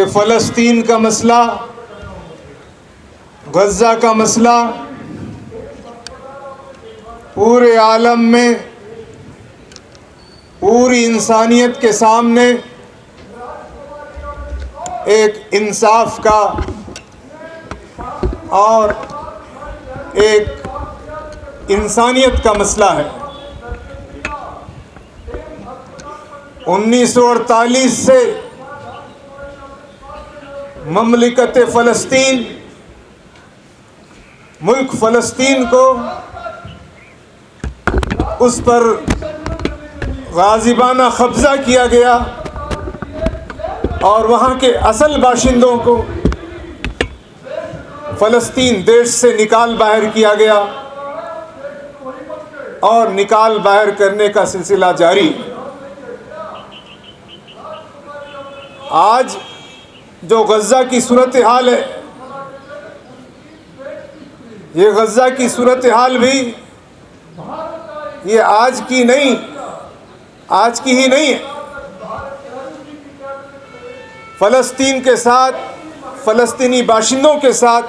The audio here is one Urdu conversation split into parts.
کہ فلسطین کا مسئلہ، غزہ کا مسئلہ پورے عالم میں پوری انسانیت کے سامنے ایک انصاف کا اور ایک انسانیت کا مسئلہ ہے۔ 1948 سے مملکت فلسطین، ملک فلسطین کو اس پر غاصبانہ قبضہ کیا گیا اور وہاں کے اصل باشندوں کو فلسطین دیش سے نکال باہر کیا گیا اور نکال باہر کرنے کا سلسلہ جاری ہے۔ آج جو غزہ کی صورتحال ہے، یہ غزہ کی صورتحال بھی یہ آج کی ہی نہیں ہے۔ فلسطین کے ساتھ، فلسطینی باشندوں کے ساتھ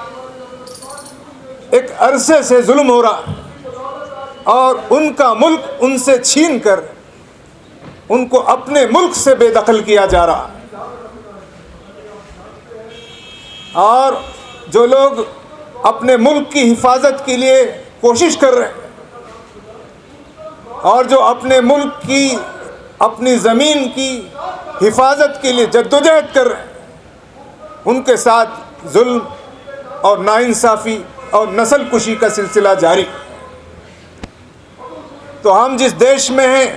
ایک عرصے سے ظلم ہو رہا ہے اور ان کا ملک ان سے چھین کر ان کو اپنے ملک سے بے دخل کیا جا رہا ہے۔ اور جو لوگ اپنے ملک کی حفاظت کے لیے کوشش کر رہے ہیں اور جو اپنے ملک کی، اپنی زمین کی حفاظت کے لیے جدوجہد کر رہے ہیں، ان کے ساتھ ظلم اور ناانصافی اور نسل کشی کا سلسلہ جاری۔ تو ہم جس دیش میں ہیں،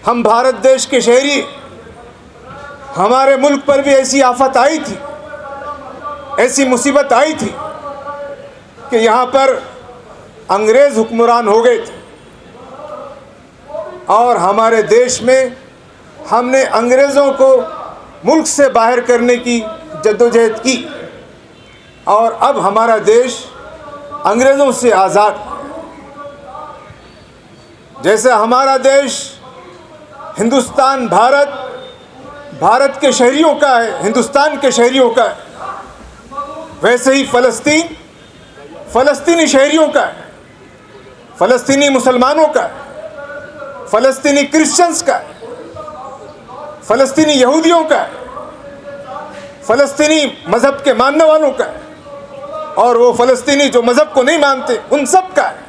ہم بھارت دیش کے شہری، ہمارے ملک پر بھی ایسی آفت آئی تھی، ایسی مصیبت آئی تھی کہ یہاں پر انگریز حکمران ہو گئے تھے اور ہمارے دیش میں ہم نے انگریزوں کو ملک سے باہر کرنے کی جدوجہد کی اور اب ہمارا دیش انگریزوں سے آزاد ہے۔ جیسے ہمارا دیش ہندوستان، بھارت کے شہریوں کا ہے، ہندوستان کے شہریوں کا ہے، ویسے ہی فلسطین فلسطینی شہریوں کا ہے، فلسطینی مسلمانوں کا ہے، فلسطینی کرسچنز کا ہے، فلسطینی یہودیوں کا ہے، فلسطینی مذہب کے ماننے والوں کا ہے اور وہ فلسطینی جو مذہب کو نہیں مانتے ان سب کا ہے۔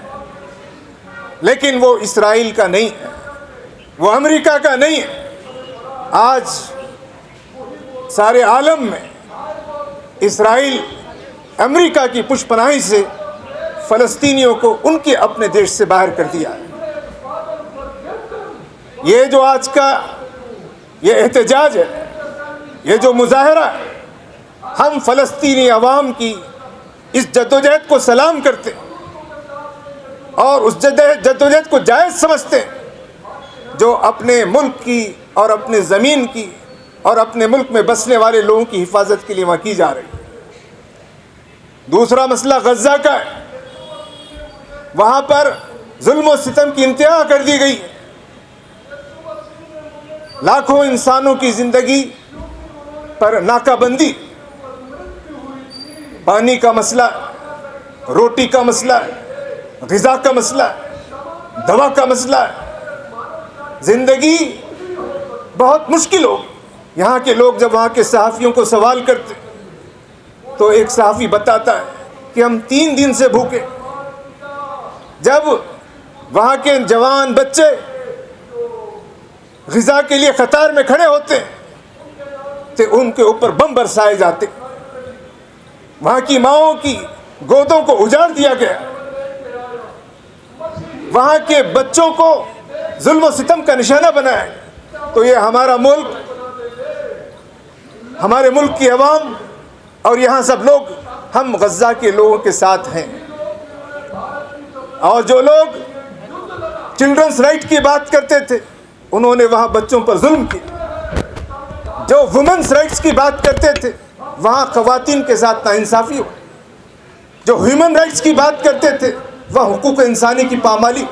لیکن وہ اسرائیل کا نہیں ہے، وہ امریکہ کا نہیں ہے۔ آج سارے عالم میں اسرائیل امریکہ کی پشت پناہی سے فلسطینیوں کو ان کے اپنے دیش سے باہر کر دیا ہے۔ یہ جو آج کا یہ احتجاج ہے، یہ جو مظاہرہ ہے، ہم فلسطینی عوام کی اس جدوجہد کو سلام کرتے ہیں اور اس جدوجہد کو جائز سمجھتے ہیں جو اپنے ملک کی اور اپنے زمین کی اور اپنے ملک میں بسنے والے لوگوں کی حفاظت کے لیے وہاں کی جا رہی ہے۔ دوسرا مسئلہ غزہ کا ہے، وہاں پر ظلم و ستم کی انتہا کر دی گئی ہے۔ لاکھوں انسانوں کی زندگی پر ناکہ بندی، پانی کا مسئلہ، روٹی کا مسئلہ، غذا کا مسئلہ، دوا کا مسئلہ ہے۔ زندگی بہت مشکل ہو۔ یہاں کے لوگ جب وہاں کے صحافیوں کو سوال کرتے تو ایک صحافی بتاتا ہے کہ ہم 3 دن سے بھوکے۔ جب وہاں کے جوان بچے غذا کے لیے قطار میں کھڑے ہوتے تو ان کے اوپر بم برسائے جاتے، وہاں کی ماؤں کی گودوں کو اجاڑ دیا گیا، وہاں کے بچوں کو ظلم و ستم کا نشانہ بنایا ہے۔ تو یہ ہمارا ملک، ہمارے ملک کی عوام اور یہاں سب لوگ، ہم غزہ کے لوگوں کے ساتھ ہیں۔ اور جو لوگ چلڈرنس رائٹ کی بات کرتے تھے انہوں نے وہاں بچوں پر ظلم کیا، جو وومنس رائٹس کی بات کرتے تھے وہاں خواتین کے ساتھ ناانصافی ہو، جو ہیومن رائٹس کی بات کرتے تھے وہاں حقوق انسانی کی پامالی،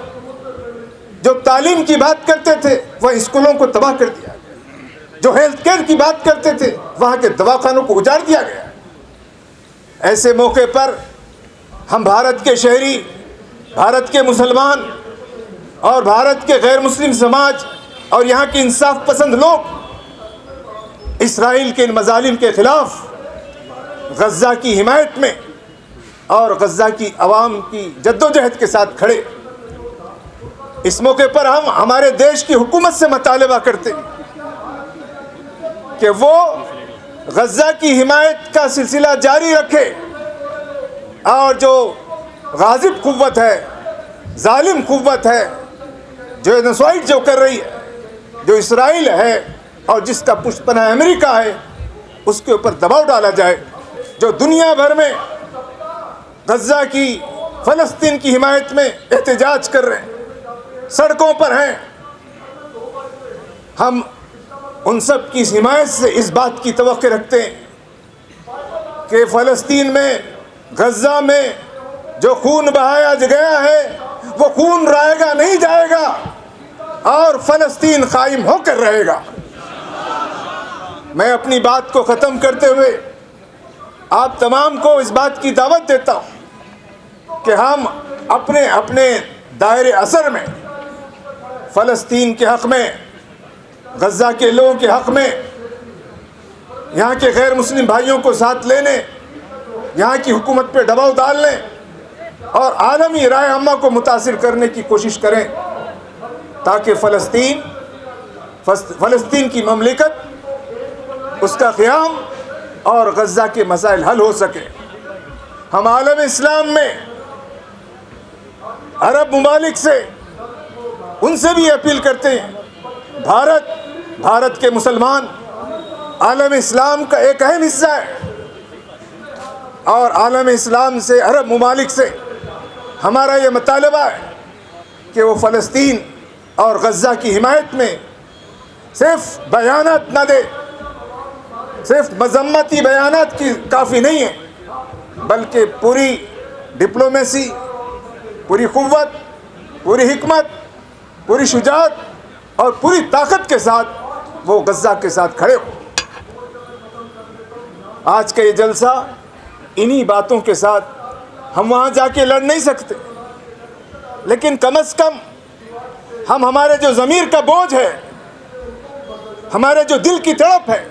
جو تعلیم کی بات کرتے تھے وہ اسکولوں کو تباہ کر دیا، جو ہیلتھ کیئر کی بات کرتے تھے وہاں کے دواخانوں کو اجاڑ دیا گیا۔ ایسے موقع پر ہم بھارت کے شہری، بھارت کے مسلمان اور بھارت کے غیر مسلم سماج اور یہاں کے انصاف پسند لوگ اسرائیل کے ان مظالم کے خلاف غزہ کی حمایت میں اور غزہ کی عوام کی جدوجہد کے ساتھ کھڑے۔ اس موقع پر ہم ہمارے دیش کی حکومت سے مطالبہ کرتے ہیں کہ وہ غزہ کی حمایت کا سلسلہ جاری رکھے اور جو غاصب قوت ہے، ظالم قوت ہے، جو جینوسائیڈ جو کر رہی ہے، جو اسرائیل ہے اور جس کا پشت پناہ امریکہ ہے، اس کے اوپر دباؤ ڈالا جائے۔ جو دنیا بھر میں غزہ کی، فلسطین کی حمایت میں احتجاج کر رہے ہیں، سڑکوں پر ہیں، ہم ان سب کی حمایت سے اس بات کی توقع رکھتے ہیں کہ فلسطین میں، غزہ میں جو خون بہایا گیا ہے وہ خون رائے گا نہیں جائے گا اور فلسطین قائم ہو کر رہے گا۔ میں اپنی بات کو ختم کرتے ہوئے آپ تمام کو اس بات کی دعوت دیتا ہوں کہ ہم اپنے اپنے دائرے اثر میں فلسطین کے حق میں، غزہ کے لوگوں کے حق میں، یہاں کے غیر مسلم بھائیوں کو ساتھ لینے، یہاں کی حکومت پہ دباؤ ڈالنے اور عالمی رائے عامہ کو متاثر کرنے کی کوشش کریں تاکہ فلسطین کی مملکت، اس کا قیام اور غزہ کے مسائل حل ہو سکے۔ ہم عالم اسلام میں عرب ممالک سے، ان سے بھی اپیل کرتے ہیں، بھارت کے مسلمان عالم اسلام کا ایک اہم حصہ ہے اور عالم اسلام سے، عرب ممالک سے ہمارا یہ مطالبہ ہے کہ وہ فلسطین اور غزہ کی حمایت میں صرف بیانات نہ دے، صرف مذمتی بیانات کی کافی نہیں ہے، بلکہ پوری ڈپلومیسی، پوری قوت، پوری حکمت، پوری شجاعت اور پوری طاقت کے ساتھ وہ غزہ کے ساتھ کھڑے ہو۔ آج کا یہ جلسہ انہی باتوں کے ساتھ، ہم وہاں جا کے لڑ نہیں سکتے، لیکن کم از کم ہم، ہمارے جو ضمیر کا بوجھ ہے، ہمارے جو دل کی تڑپ ہے،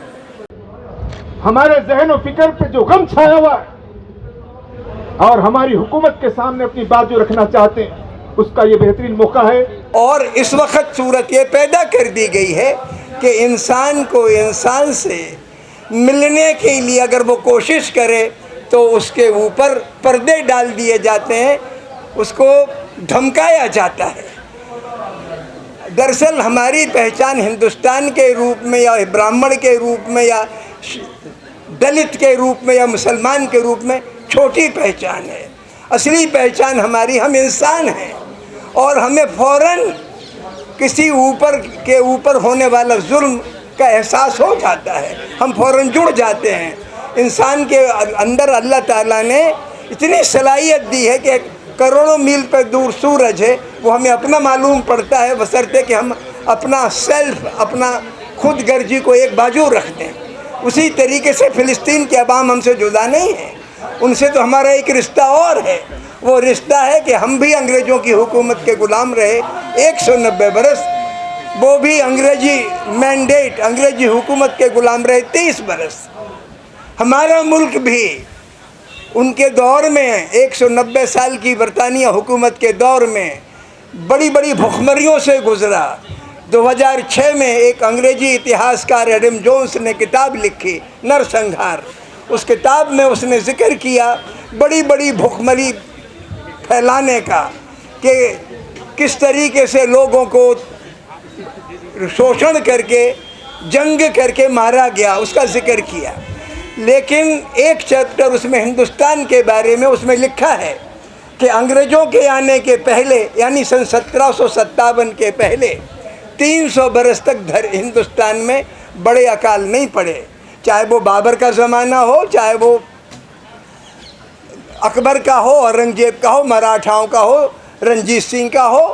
ہمارے ذہن و فکر پہ جو غم چھایا ہوا ہے اور ہماری حکومت کے سامنے اپنی بات جو رکھنا چاہتے ہیں، اس کا یہ بہترین موقع ہے۔ اور اس وقت صورت یہ پیدا کر دی گئی ہے کہ انسان کو انسان سے ملنے کے لیے اگر وہ کوشش کرے تو اس کے اوپر پردے ڈال دیے جاتے ہیں، اس کو دھمکایا جاتا ہے۔ دراصل ہماری پہچان ہندوستان کے روپ میں یا برہمن کے روپ میں یا دلت کے روپ میں یا مسلمان کے روپ میں چھوٹی پہچان ہے۔ اصلی پہچان ہماری، ہم انسان ہیں اور ہمیں فوراً کسی کے اوپر ہونے والا ظلم کا احساس ہو جاتا ہے، ہم فوراً جڑ جاتے ہیں۔ انسان کے اندر اللہ تعالیٰ نے اتنی صلاحیت دی ہے کہ کروڑوں میل پہ دور سورج ہے، وہ ہمیں اپنا معلوم پڑتا ہے، بشرطے کہ ہم اپنا سیلف، اپنا خود گرجی کو ایک بازو رکھ دیں۔ اسی طریقے سے فلسطین کے عوام ہم سے جدا نہیں ہیں، ان سے تو ہمارا ایک رشتہ اور ہے، وہ رشتہ ہے کہ ہم بھی انگریزوں کی حکومت کے غلام رہے 190 برس، وہ بھی انگریزی مینڈیٹ، انگریزی حکومت کے غلام رہے 30 برس۔ ہمارا ملک بھی ان کے دور میں 190 سال کی برطانیہ حکومت کے دور میں بڑی بڑی بھوکمریوں سے گزرا۔ 2006 میں ایک انگریزی اتہاسکار ایڈم جونز نے کتاب لکھی، نرسنگھار۔ اس کتاب میں اس نے ذکر کیا بڑی بڑی بھوکمری پھیلانے کا، کہ کس طریقے سے لوگوں کو شوشن کر کے، جنگ کر کے مارا گیا، اس کا ذکر کیا۔ لیکن ایک چیپٹر اس میں ہندوستان کے بارے میں اس میں لکھا ہے کہ انگریزوں کے آنے کے پہلے، یعنی سن 1757 کے پہلے 300 برس تک ہندوستان میں بڑے اکال نہیں پڑے، چاہے وہ بابر کا زمانہ ہو، چاہے وہ اکبر کا ہو، اورنگزیب کا ہو، مراٹھاؤں کا ہو، رنجیت سنگھ کا ہو،